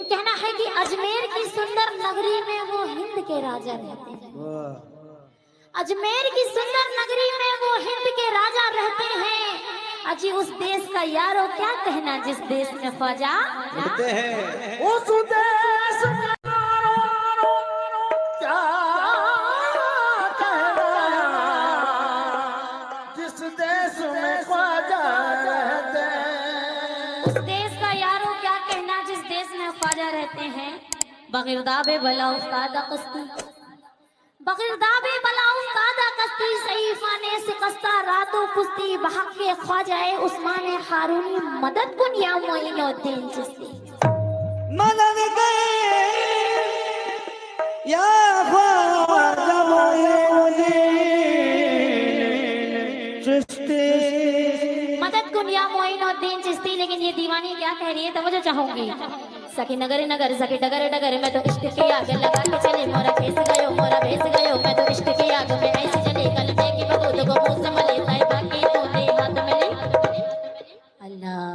लेकिन कहना है कि अजमेर की सुंदर नगरी में वो हिंद के राजा रहते हैं। अजमेर की सुंदर नगरी में वो हिंद के राजा रहते हैं। अजी उस देश का यारो क्या कहना जिस देश में ख्वाजा रहते हैं। उस देश में क्या कहना जिस देश में ख्वाजा रहते हैं। उस देश का यारो क्या कहना जिस देश में ख्वाजा रहते हैं। बगिरदाबे बला उस्तादा कस्ती, बगिरदाबे बला उस्तादा कस्ती, सईफाने शिकस्ता रातों कुश्ती, बहक़ ख्वाजाए उस्मान हारूनी, मदद कुन या मोइनुद्दीन चिश्ती। मदद गए या ख्वाजा मोइनुद्दीन चिश्ती, मदद कुन या मोइनुद्दीन चिश्ती। लेकिन ये दीवानी क्या कह रही है तवज्जो चाहूंगी। सखी नगर नगर सखी डगर डगर, मैं तो इश्क की आग लगा के चले, मोरा भेस गयो मोरा भेस गयो, मैं तो इश्क की आग में ऐसे चले, कलमे की बबूद को मुंह से मले, ताई बाकी तूने हाथ में ले। अल्लाह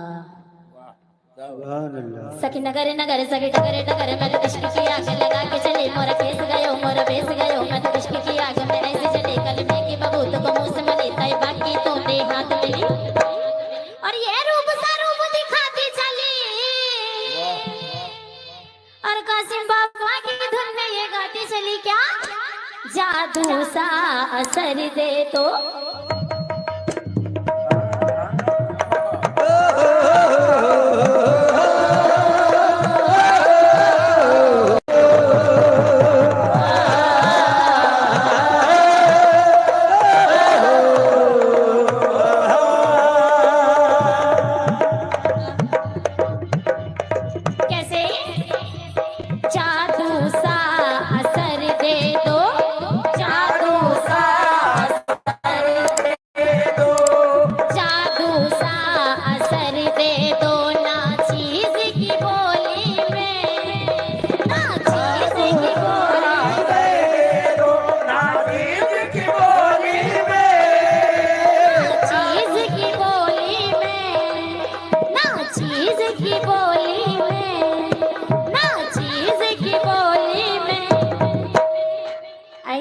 सखी नगर नगर सखी डगर डगर, मैं तो इश्क की आग लगा के चले, मोरा भेस गयो मोरा भेस गयो, मैं तो इश्क की आग में ऐसे चले, कलमे की बबूद को मुंह से मले, ताई बाकी तूने हाथ में ले। और ये रूप सा रूप दिखाती चली, और कासिम बाबा की धुन में ये गाती चली, क्या जादू सा असर दे तो।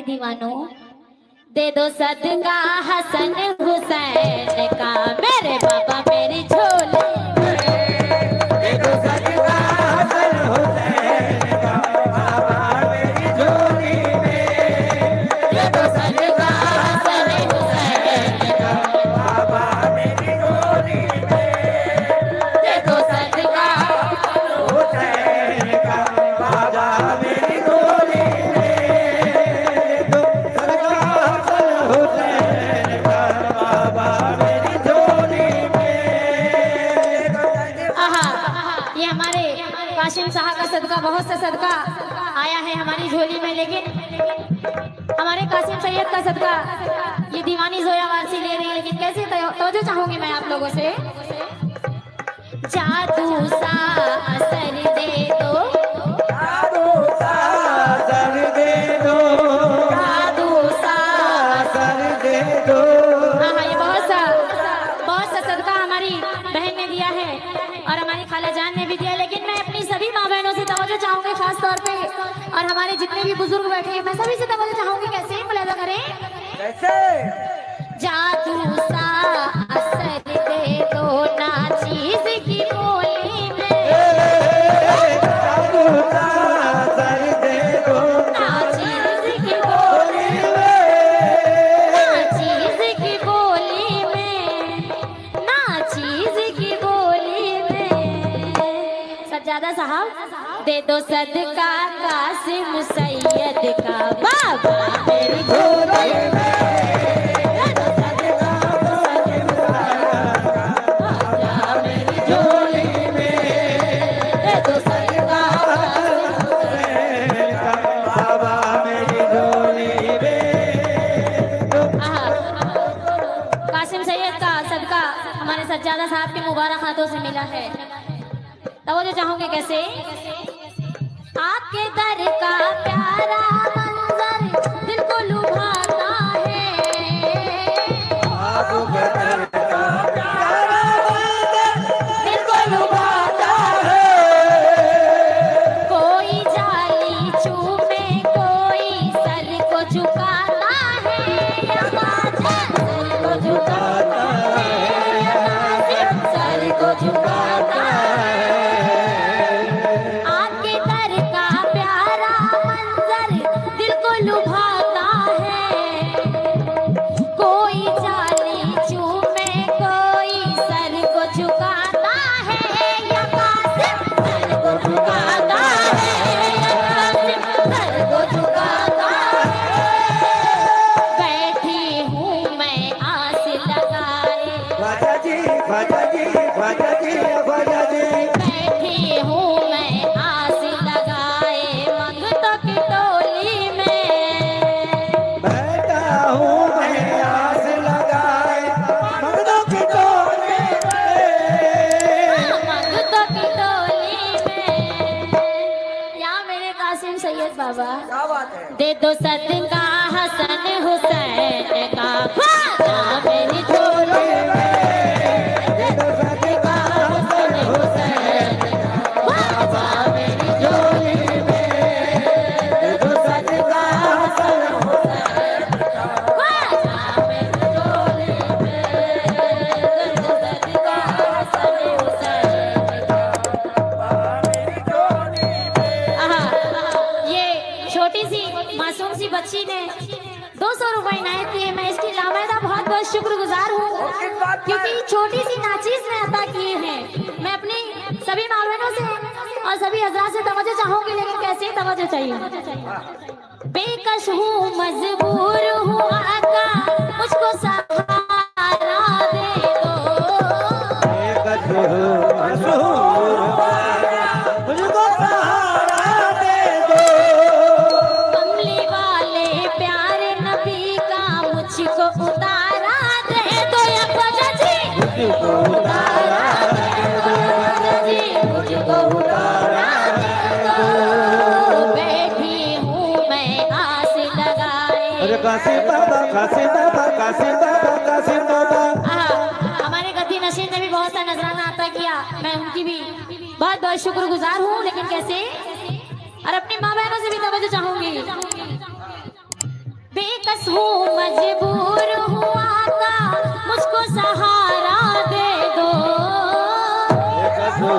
दीवानो दे दो सदका हसन हुसैन का, मेरे बाबा मेरी झोली में। दे दो सदका हसन हुसैन का, बाबा मेरी झोली में। दे दो सदका हसन हुसैन का, बाबा मेरी झोली में। दे दो सदका हुसैन का, बाबा मेरी झोली में। कासिम साहब का सदका, बहुत सा सदका आया है हमारी झोली में, लेकिन हमारे कासिम सैयद का सदका ये दीवानी जोया वारसी ले रही है। लेकिन कैसे तवज्जो चाहूंगी मैं आप लोगों से। जादू सा असर दे दो, जादू सा असर दे दो, जादू सा असर दे दो। हाँ, ये बहुत सा सदका हमारी बहन ने दिया है और हमारी खाला जान ने भी दिया। लेकिन मैं अपनी सभी माँ बहनों से तवज्जो चाहूंगी खास तौर पे, और हमारे जितने भी बुजुर्ग बैठे हैं मैं सभी से तवज्जो चाहूंगी। कैसे मुलाजा करें, कैसे। जादू सा असर दे दो ना चीज की बोली में, जादू सा असर दे दो ना चीज की बोली में, ना चीज की बोली में, ना चीज की बोली में। सज्जादा साहब दे दो सदका कासिम सैयद का, बाबा मेरी झोली में। कासिम सैयद का सदका हमारे सज्जादा साहब के मुबारक हाथों से मिला है। तवज्जो चाहूंगे कैसे। आपके दर का प्यारा मंजर दिल को लुभाता है, आपके दर का प्यारा मंजर दिल को लुभाता है, दे दो सदका हसन हुसैन का ख्वाजा मेरी झोली में। दे दो सदका हसन हुसैन का ख्वाजा मेरी झोली में। दे दो सदका हसन हुसैन का ख्वाजा मेरी झोली में। दे दो सदका हसन हुसैन का मेरी झोली में। आहा, ये छोटी सी मासूम सी बच्ची ने 200 रुपए इनायत किए। मैं इसकी लामैदा बहुत बहुत शुक्रगुजार हूँ, क्योंकि छोटी सी नाचीज ने अता किए हैं। मैं अपनी सभी माँ बहनों से और सभी हजरात से तवज्जो चाहूंगी, लेकिन कैसे तवज्जो चाहिए। बेकश हूँ, मजबूर हूँ आका, मुझको सहारा दे दो। बेकश हूँ, मजबूर हूँ आका, मुझको सहारा दे दो। कमली वाले प्यारे नबी का मुझको उतारा दे दो। या ख्वाजा जी मुझको उतारा दे दो, ख्वाजा जी मुझको उतारा दे दो। बैठी हूँ मैं आस लगाए। अरे कासिम बाबा, कासिम बाबा, कासिम बाबा, कासिम बाबा। हमारे गद्दी नशीन ने भी बहुत सा नजराना अता किया। मैं उनकी भी बहुत बहुत शुक्रगुजार हूँ, लेकिन कैसे, और अपनी माँ बहनों से भी तवज्जो चाहूंगी। बेकस हूँ, मजबूर हूँ आका, मुझको सहारा दे दो। बेकस हूँ,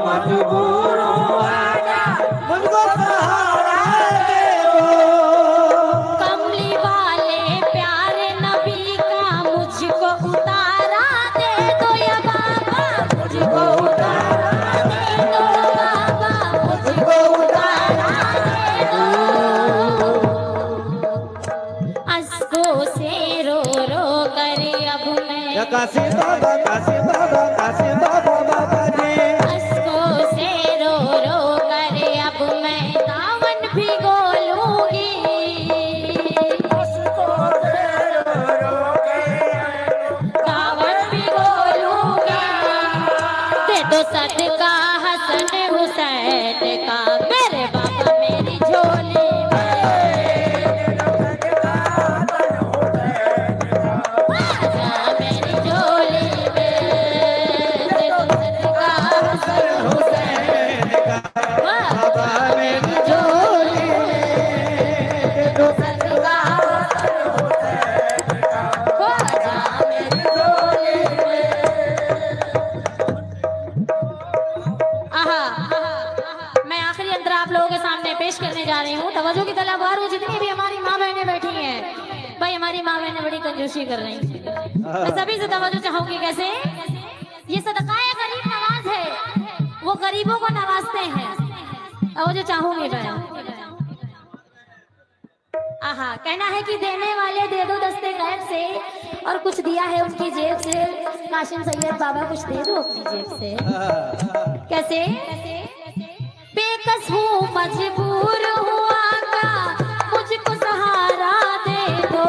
मजबूर हूँ आका, मुझको सहारा दे दो। कमली वाले प्यारे नबी का मुझको उतारा दे दो। या बाबा मुझको उतारा दे दो। बाबा मुझको उतारा दे दो। अश्कों से रो रो कर अब या मैं, कासिम बाबा, कासिम बाबा, कासिम बाबा, बाबा जी। अश्कों से रो रो कर अब मैं दामन भिगो लूंगी। दामन भिगो लूंगी। दे दो सदका हसन हुसैन का मेरे बाबा मेरी झोली में। ख्वाजा मेरी झोली में। दे दो सदका हसन हुसैन का बाबा मेरी झोली में। दे दो सदका हसन हुसैन का ख्वाजा मेरी झोली में। आहा, मैं आखिरी अंतर आप लोगों के सामने पेश करने जा रही हूँ। तवज्जो की तलबगार हूँ, जितनी भी हमारी माँ बहनें बैठी हैं। भाई हमारी माँ बहनें बड़ी कंजूसी कर रही हैं। मैं सभी से तवज्जो चाहूंगी। कैसे, ये सदकाए गरीब नवाज है, वो गरीबों को नवाजते हैं। तवज्जो चाहूंगी मैं। आहा, कहना है कि देने वाले दे दो दस्ते गैब से, और कुछ दिया है उनकी जेब से। काशिम सैयद बाबा कुछ दे दो अपनी जेब से। कैसे, बेकस हूँ, मजबूर हूँ आका, मुझको सहारा दे दो।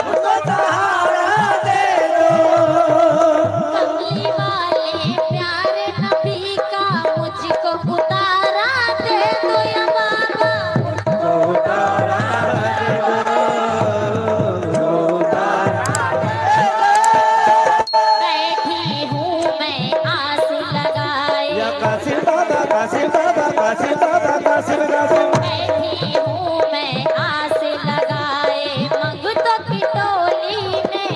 मुझको सहारा दे दो। कमली वाले प्यारे नबी का मुझको उतारा दे दो। या बाबा मुझको उतारा दे दो, उतारा दे दो। बैठी हूँ मैं आस लगाए। या कासिम बाबा, कासिम बाबा, कासिम बाबा, कासिम, कासिम। बैठी हूँ मैं आस लगाए मंगतों की टोली में।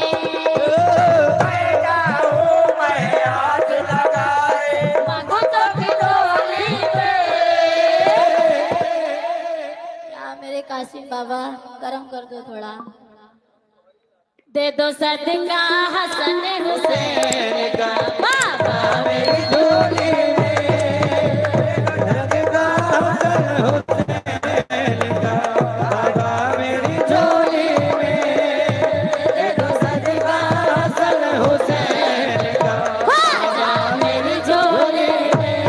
मंगतों की टोली में। क्या मेरे कासिम बाबा, करम कर दो थोड़ा। दे दो सदका हसन हुसैन का बाबा मेरी झोली में सदका हसन हुसैन का बाबा मेरी झोली में। दे दो सदका हसन हुसैन का ख्वाजा मेरी झोली में।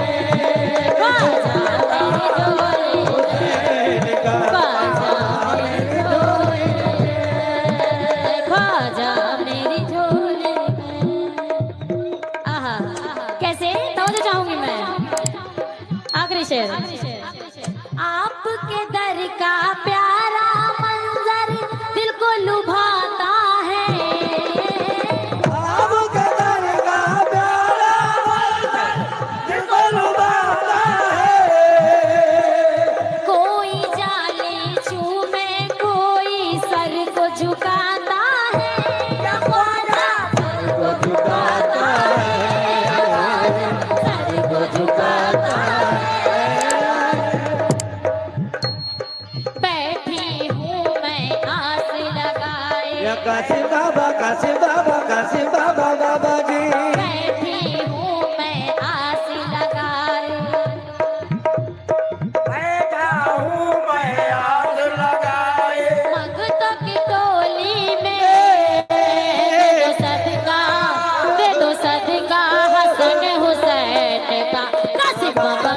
ख्वाजा मेरी झोली में। हुसैन का ख्वाजा मेरी झोली में। ख्वाजा मेरी झोली में। आहा, कैसे, तवज्जो चाहूंगी आखिरी शेर। आपके दर का प्यारा मंजर दिल को लुभाता है। आपके दर का प्यारा मंजर दिल को लुभाता है। कोई जाले चूमे कोई सर को झुकाता है। या ख्वाजा सर को झुकाता है, सर को झुकाता है। बैठी हूँ मैं आस लगाए। या कासिम बाबा कासिम बाबा कासिम बाबा बाबा जी। बैठी हूँ मैं आस लगाए। बैठा हूँ मैं आस लगाए। भक्तों की टोली में दे दो सदका हसन हुसैन का। कासिम बाबा